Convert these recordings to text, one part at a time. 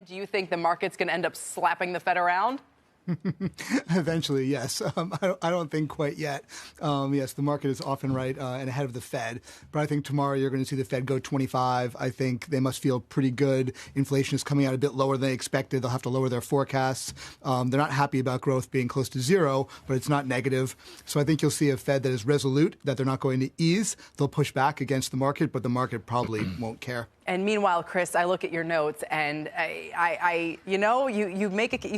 Do you think the market's going to end up slapping the Fed around? Eventually, yes. I don't think quite yet. Yes, the market is often right and ahead of the Fed. But I think tomorrow you're going to see the Fed go 25. I think they must feel pretty good. Inflation is coming out a bit lower than they expected. They'll have to lower their forecasts. They're not happy about growth being close to zero, but it's not negative. So I think you'll see a Fed that is resolute, that they're not going to ease. They'll push back against the market, but the market probably won't care. And meanwhile, Chris, I look at your notes and you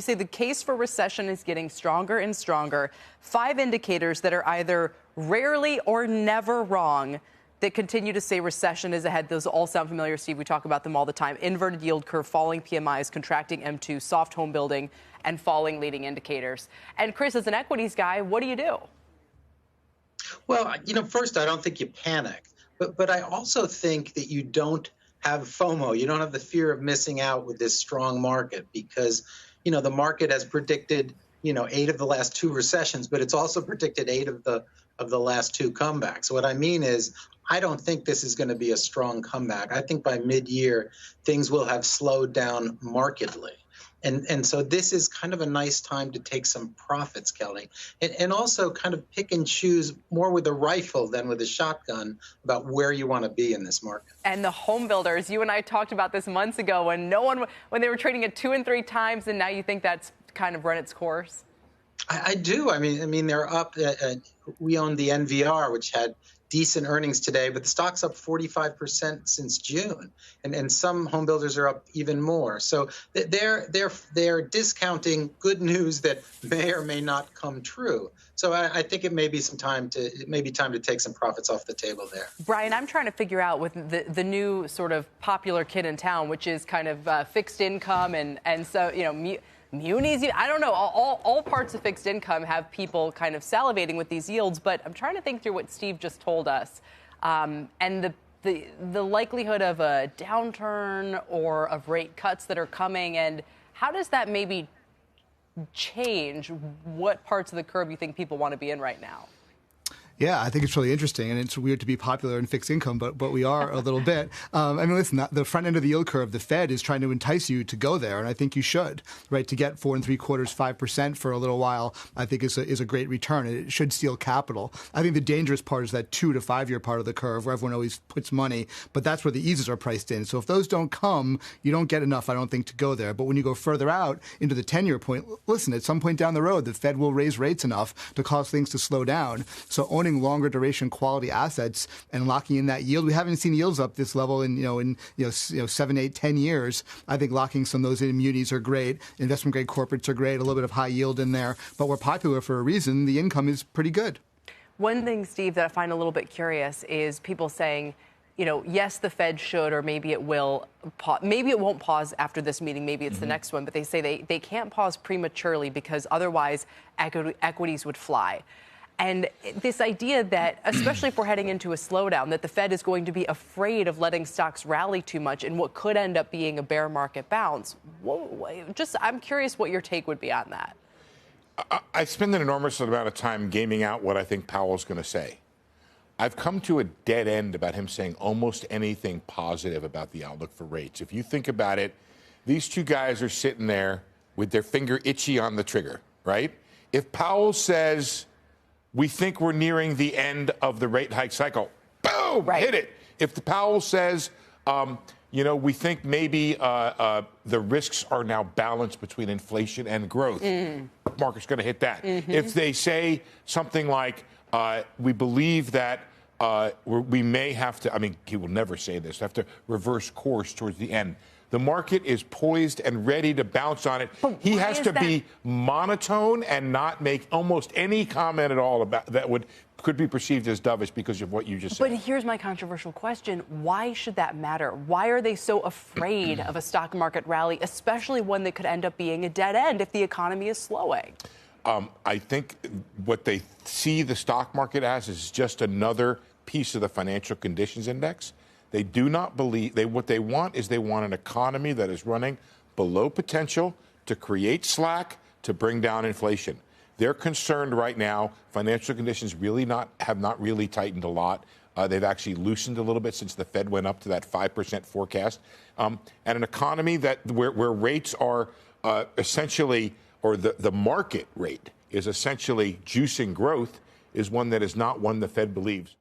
say the case for recession is getting stronger and stronger. 5 indicators that are either rarely or never wrong that continue to say recession is ahead. Those all sound familiar, Steve. We talk about them all the time. Inverted yield curve, falling PMIs, contracting M2, soft home building, and falling leading indicators. And Chris, as an equities guy, what do you do? Well, first, I don't think you panic. But I also think that you don't have FOMO. You don't have the fear of missing out with this strong market because, the market has predicted, 8 of the last 2 recessions, but it's also predicted 8 of the last 2 comebacks. What I mean is, I don't think this is going to be a strong comeback. I think by mid-year, things will have slowed down markedly. And so this is kind of a nice time to take some profits, Kelly, and also kind of pick and choose more with a rifle than with a shotgun about where you want to be in this market. And the home builders, you and I talked about this months ago when when they were trading at 2 and 3 times, and now you think that's kind of run its course? I do. I mean, they're up. We own the NVR, which had decent earnings today, but the stock's up 45% since June, and some home builders are up even more. So they're discounting good news that may or may not come true. So I think it may be time to take some profits off the table there. Brian, I'm trying to figure out with the new sort of popular kid in town, which is kind of fixed income, and so munis, I don't know. All parts of fixed income have people kind of salivating with these yields, but I'm trying to think through what Steve just told us, and the likelihood of a downturn or of rate cuts that are coming, and how does that maybe change what parts of the curve you think people want to be in right now? Yeah, I think it's really interesting, and it's weird to be popular in fixed income, but we are a little bit. Listen, the front end of the yield curve, the Fed is trying to entice you to go there, and I think you should, right? To get 4 3/4, 5% for a little while, I think is a great return. It should steal capital. I think the dangerous part is that 2 to 5 year part of the curve where everyone always puts money, but that's where the eases are priced in. So if those don't come, you don't get enough, I don't think, to go there. But when you go further out into the 10-year point, listen, at some point down the road, the Fed will raise rates enough to cause things to slow down. So owning longer duration quality assets and locking in that yield. We haven't seen yields up this level in 7, 8, 10 years. I think locking some of those in munis are great. Investment grade corporates are great. A little bit of high yield in there, but we're popular for a reason. The income is pretty good. One thing, Steve, that I find a little bit curious is people saying, yes, the Fed should, or maybe it will. Maybe it won't pause after this meeting. Maybe it's the next one. But they say they can't pause prematurely because otherwise equities would fly. And this idea that, especially if we're heading into a slowdown, that the Fed is going to be afraid of letting stocks rally too much in what could end up being a bear market bounce. I'm curious what your take would be on that. I spend an enormous amount of time gaming out what I think Powell's going to say. I've come to a dead end about him saying almost anything positive about the outlook for rates. If you think about it, these two guys are sitting there with their finger itchy on the trigger, right? If Powell says, we think we're nearing the end of the rate hike cycle, boom, right. Hit it. If the Powell says, we think maybe the risks are now balanced between inflation and growth, market's going to hit that. If they say something like, we believe that we may have to, he will never say this, have to reverse course towards the end. The market is poised and ready to bounce on it. He has to be monotone and not make almost any comment at all about that could be perceived as dovish because of what you just said. But here's my controversial question. Why should that matter? Why are they so afraid of a stock market rally, especially one that could end up being a dead end if the economy is slowing? I think what they see the stock market as is just another piece of the financial conditions index. They do not believe what they want an economy that is running below potential to create slack, to bring down inflation. They're concerned right now. Financial conditions have not really tightened a lot. They've actually loosened a little bit since the Fed went up to that 5% forecast. And an economy where rates are essentially, or the market rate is essentially juicing growth, is one that is not one the Fed believes